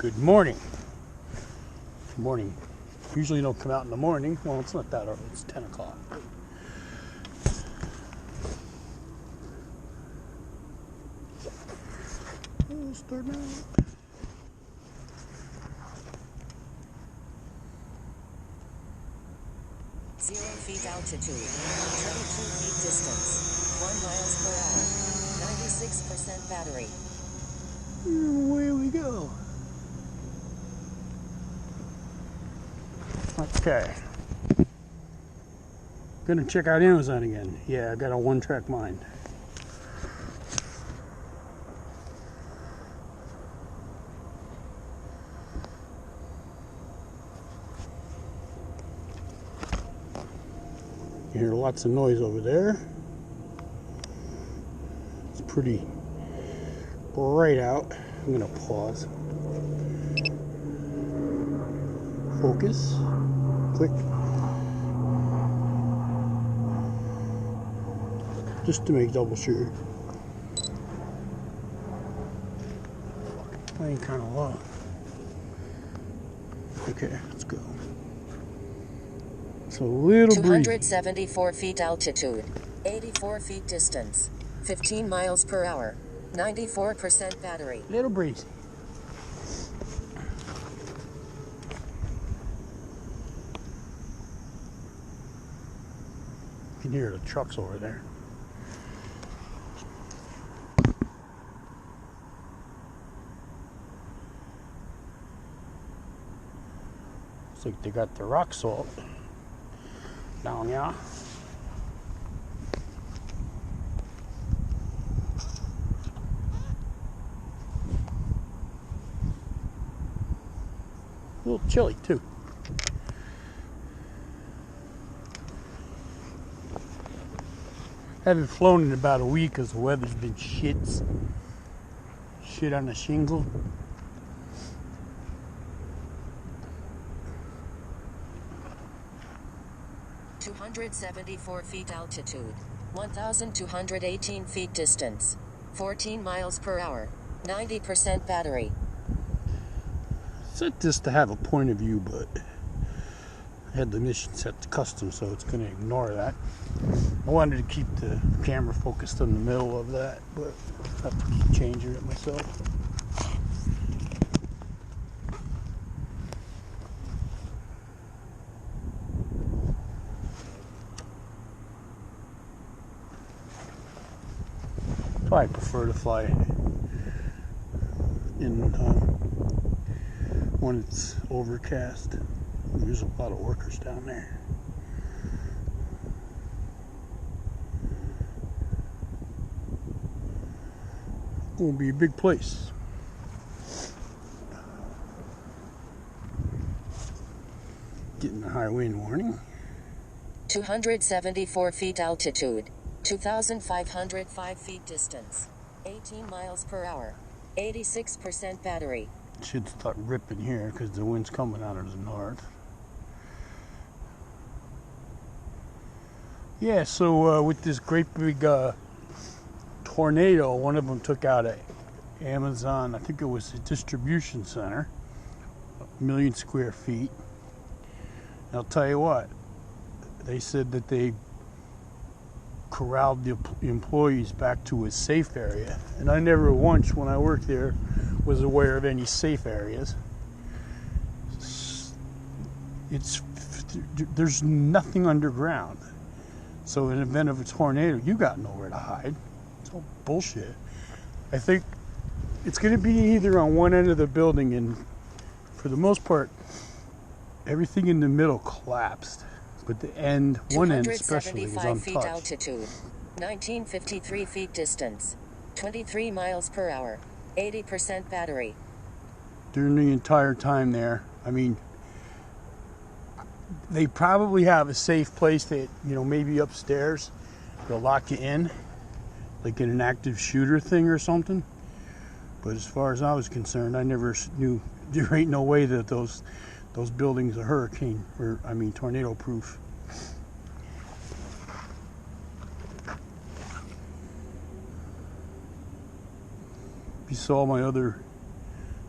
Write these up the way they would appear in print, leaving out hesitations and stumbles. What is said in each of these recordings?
Good morning. Good morning. Usually don't come out in the morning. Well, it's not that early. It's 10 o'clock. Oh, start now. 0 feet altitude, 22 feet distance, 1 miles per hour, 96% battery. Away we go. Okay. Gonna check out Amazon again. Yeah, I got a one-track mind. You hear lots of noise over there. It's pretty bright out. I'm gonna pause. Focus. Click. Just to make double sure. Playing kind of low. Okay, let's go. It's a little breezy. 274 feet altitude, 84 feet distance, 15 miles per hour, 94% battery. Little breezy. You can hear the trucks over there. Looks like they got the rock salt down here. A little chilly too. Haven't flown in about a week because the weather's been shit on the shingle. .274 feet altitude, 1,218 feet distance, 14 miles per hour, 90% battery. Set this to have a point of view, but I had the mission set to custom, so it's going to ignore that. I wanted to keep the camera focused in the middle of that, but I have to keep changing it myself. So I prefer to fly in when it's overcast. There's a lot of workers down there. Gonna be a big place. Getting a high wind warning. 274 feet altitude, 2,505 feet distance, 18 miles per hour, 86% battery. Should start ripping here because the wind's coming out of the north. Yeah, so with this great big tornado, one of them took out an Amazon, I think it was a distribution center, 1 million square feet. And I'll tell you what, they said that they corralled the employees back to a safe area. And I never once, when I worked there, was aware of any safe areas. There's nothing underground. So in the event of a tornado, you got nowhere to hide. It's all bullshit. I think it's going to be either on one end of the building, and for the most part, everything in the middle collapsed. But the end, one end especially, was 275 feet untouched. altitude, 1953 feet distance, 23 miles per hour, 80% battery. During the entire time there, I mean, they probably have a safe place that, you know, maybe upstairs, they'll lock you in, like in an active shooter thing or something. But as far as I was concerned, I never knew, there ain't no way that those buildings are hurricane, or I mean tornado proof. If you saw my other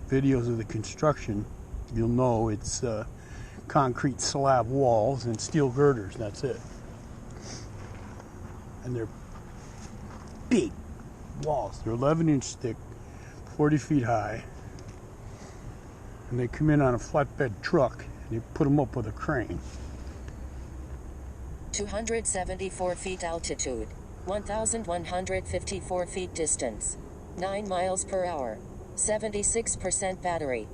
videos of the construction, you'll know it's concrete slab walls and steel girders. That's it. And they're big walls. They're 11-inch thick, 40 feet high. And they come in on a flatbed truck and they put them up with a crane. 274 feet altitude, 1,154 feet distance, 9 miles per hour, 76% battery.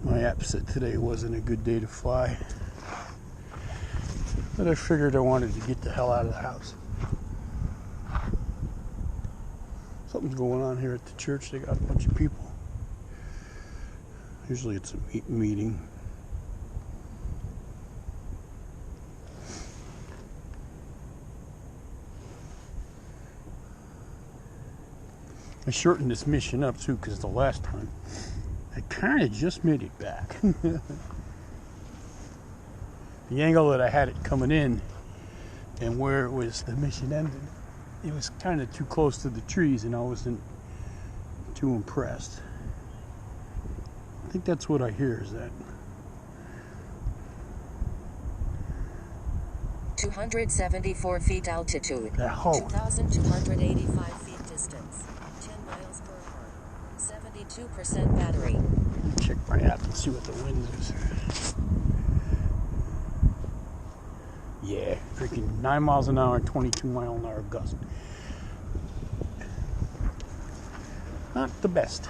My app said today wasn't a good day to fly, but I figured I wanted to get the hell out of the house. Something's going on here at the church. They got a bunch of people. Usually it's a meeting. I shortened this mission up too, because the last time I kind of just made it back. The angle that I had it coming in and where it was the mission ended, it was kind of too close to the trees and I wasn't too impressed. I think that's what I hear, is that 274 feet altitude, 2,285 feet distance, 10 miles per hour, 72% battery. Check my app and see what the wind is. Yeah, freaking 9 miles an hour, 22 mile an hour gust. Not the best.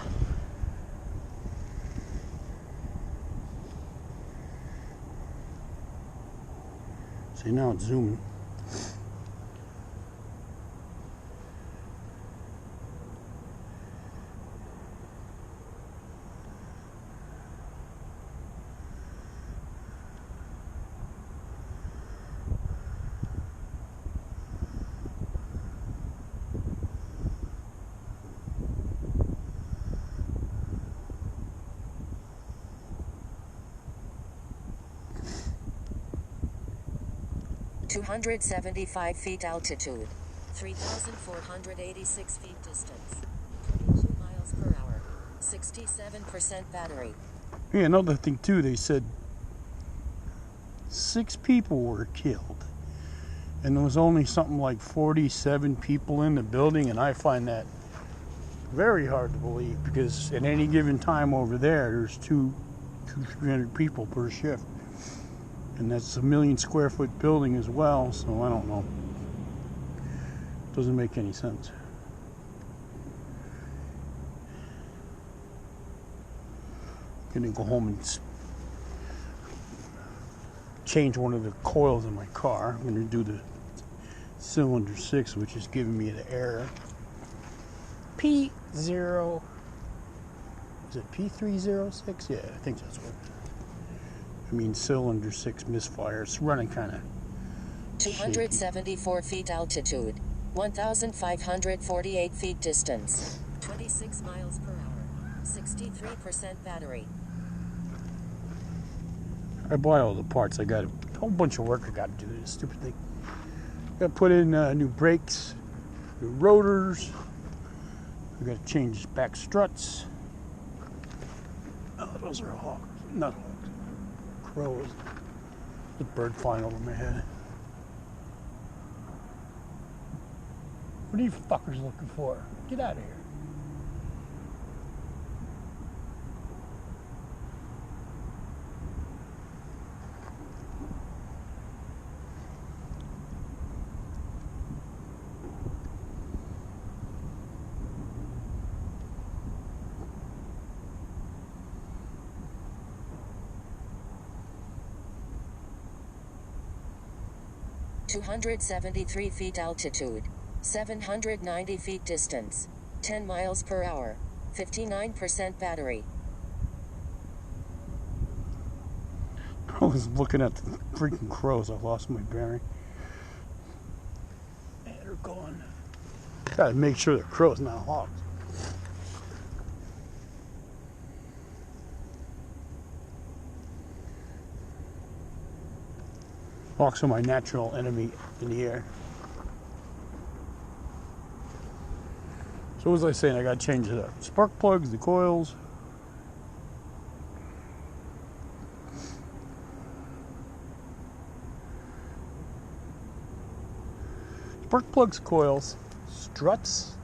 See, now it's zooming. $275 feet altitude, 3,486 feet distance, 22 miles per hour, 67% battery. Yeah, another thing too, they said 6 people were killed. And there was only something like 47 people in the building, and I find that very hard to believe, because at any given time over there's 300 people per shift. And that's a 1 million square foot building as well, so I don't know. Doesn't make any sense. Gonna go home and change one of the coils in my car. I'm gonna do the cylinder 6, which is giving me the error. P0, is it P306? Yeah, I think that's what. I mean, cylinder 6 misfire. It's running kind of 274 feet altitude, 1,548 feet distance, 26 miles per hour, 63% battery. I bought all the parts. I got a whole bunch of work I got to do to this stupid thing. Got to put in new brakes, new rotors. I got to change back struts. Oh, those are hawks. Not hawks. Crows. The bird flying over my head. What are you fuckers looking for? Get out of here. $273 feet altitude, 790 feet distance, 10 miles per hour, 59% battery. I was looking at the freaking crows. I lost my bearing. Yeah, they're gone. Gotta make sure they're crows, not hawks. Hawks are my natural enemy in the air. So what was I saying? I got to change the spark plugs, the coils. Spark plugs, coils, struts,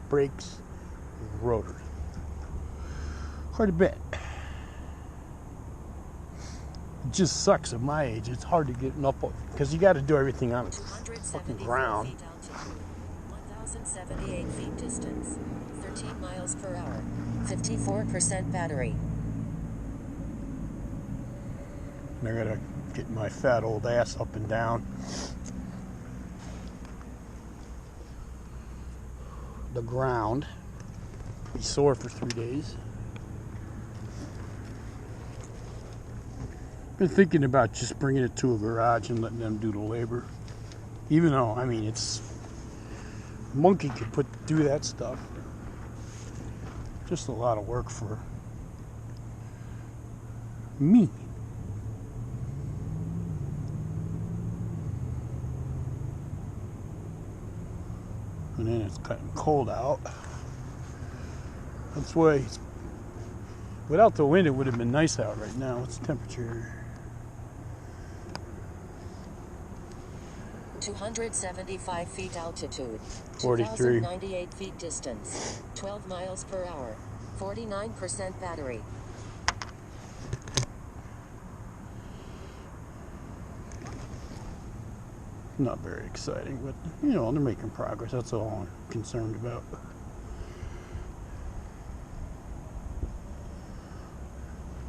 brakes, rotor. Hard to bet. It just sucks at my age. It's hard to get up because you got to do everything on the fucking ground. 1,078 feet distance. 13 miles per hour. 54% battery. And I gotta get my fat old ass up and down. The ground. Be sore for 3 days. Been thinking about just bringing it to a garage and letting them do the labor. Even though, I mean, it's monkey could do that stuff. Just a lot of work for me. And then it's getting cold out. That's why without the wind it would have been nice out right now. What's the temperature? 275 feet altitude. 43. 2,098 feet distance. 12 miles per hour. 49% battery. Not very exciting, but you know, they're making progress. That's all I'm concerned about.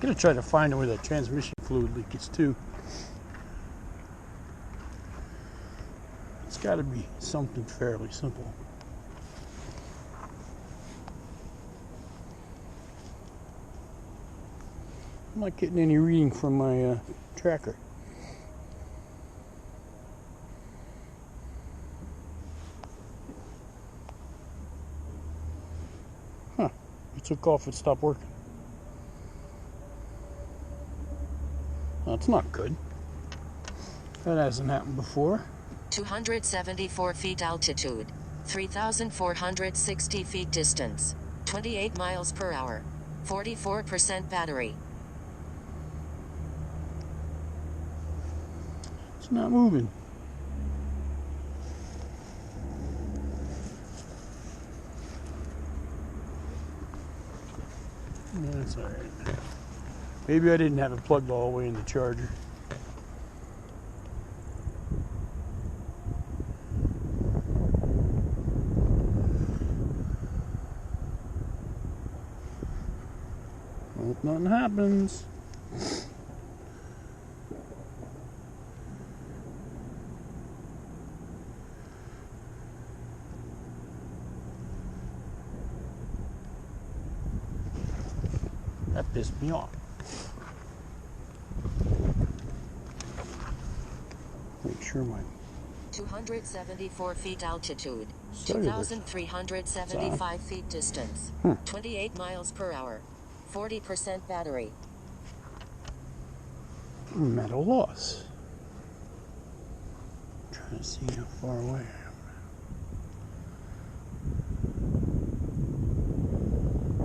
Gonna try to find where that transmission fluid leak is too. It's got to be something fairly simple. I'm not getting any reading from my tracker. Huh. It took off and stopped working. That's not good. That hasn't happened before. 274 feet altitude. 3,460 feet distance. 28 miles per hour. 44% battery. It's not moving. That's alright. Maybe I didn't have it plugged all the way in the charger. Hope nothing happens. That pissed me off. Make sure my 274 feet altitude. cellular's 2,375 feet distance. 28 miles per hour. 40% battery. I'm at a loss. Trying to see how far away I am.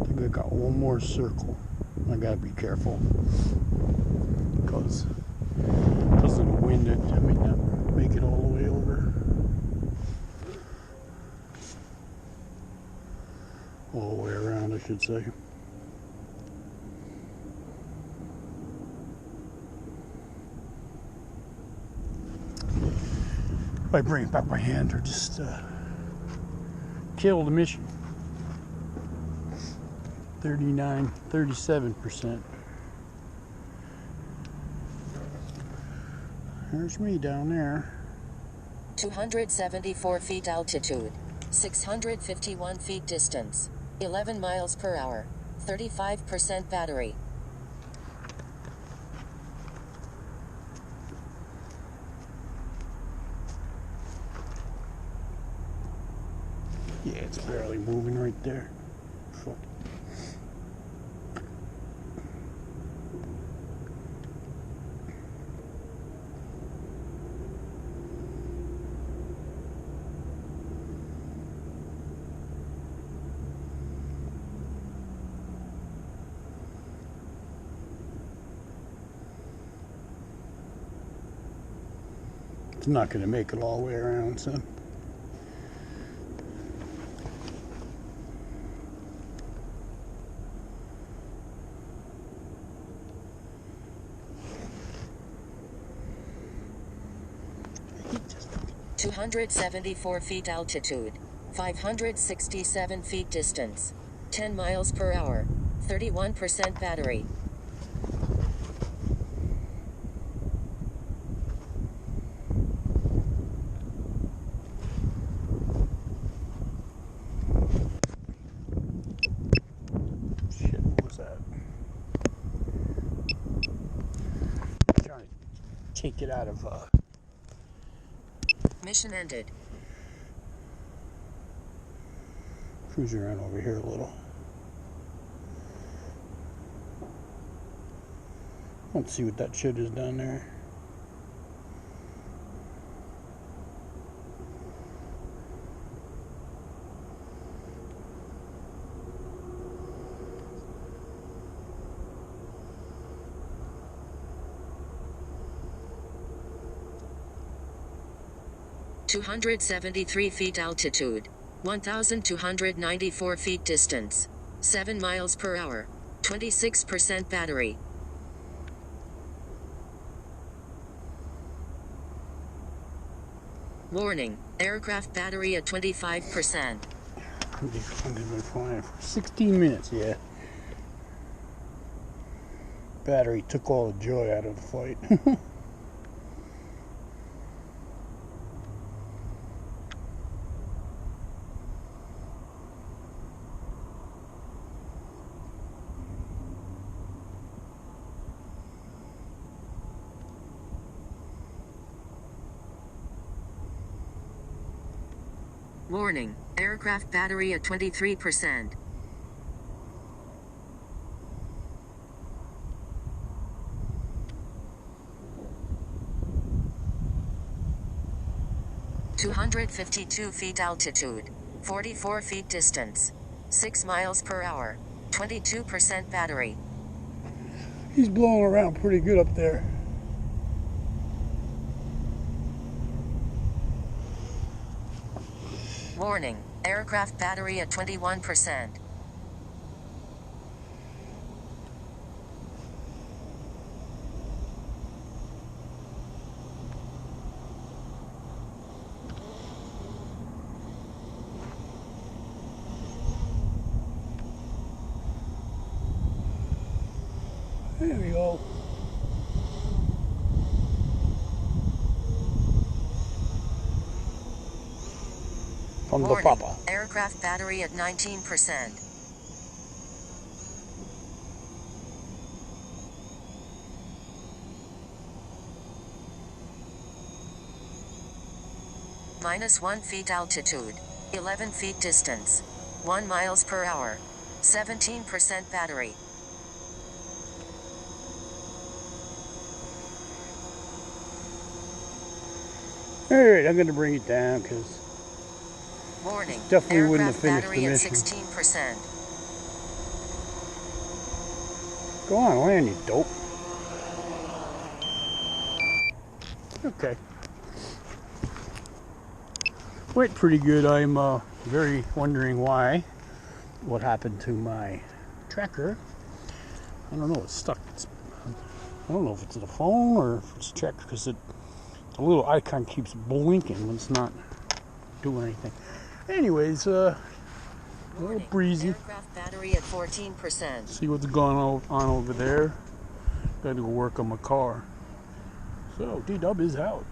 I think I got one more circle. I gotta be careful because of the wind. I may not make it all the way over. All the way around, I should say. If I bring it back by hand or just kill the mission. 37%. There's me down there. 274 feet altitude. 651 feet distance. 11 miles per hour. 35% battery. Yeah, it's barely moving right there. Fuck. It's not going to make it all the way around, so 274 feet altitude, 567 feet distance, 10 miles per hour, 31% battery. Shit, what was that? I'm trying to take it out of Mission ended. cruise around over here a little. Let's see what that shit is down there. $273 feet altitude, 1,294 feet distance, 7 miles per hour, 26% battery. Warning, aircraft battery at 25%. I've been flying for 16 minutes, yeah. Battery took all the joy out of the flight. Warning, aircraft battery at 23%. $252 feet altitude, 44 feet distance, 6 miles per hour, 22% battery. He's blowing around pretty good up there. Warning, aircraft battery at 21%. There we go. From the Warning, Papa. aircraft battery at 19%. -1 feet altitude, 11 feet distance, 1 miles per hour, 17% battery. Alright, I'm going to bring it down because Warning, definitely wouldn't have aircraft finished the battery at mission. 16%. Go on, land, you dope. Okay. Went pretty good. I'm very wondering why. What happened to my tracker? I don't know. It's stuck. I don't know if it's the phone or if it's the tracker because the little icon keeps blinking when it's not doing anything. Anyways, a little breezy. Aircraft battery at 14%. See what's going on over there. Got to go work on my car. So D-Dub is out.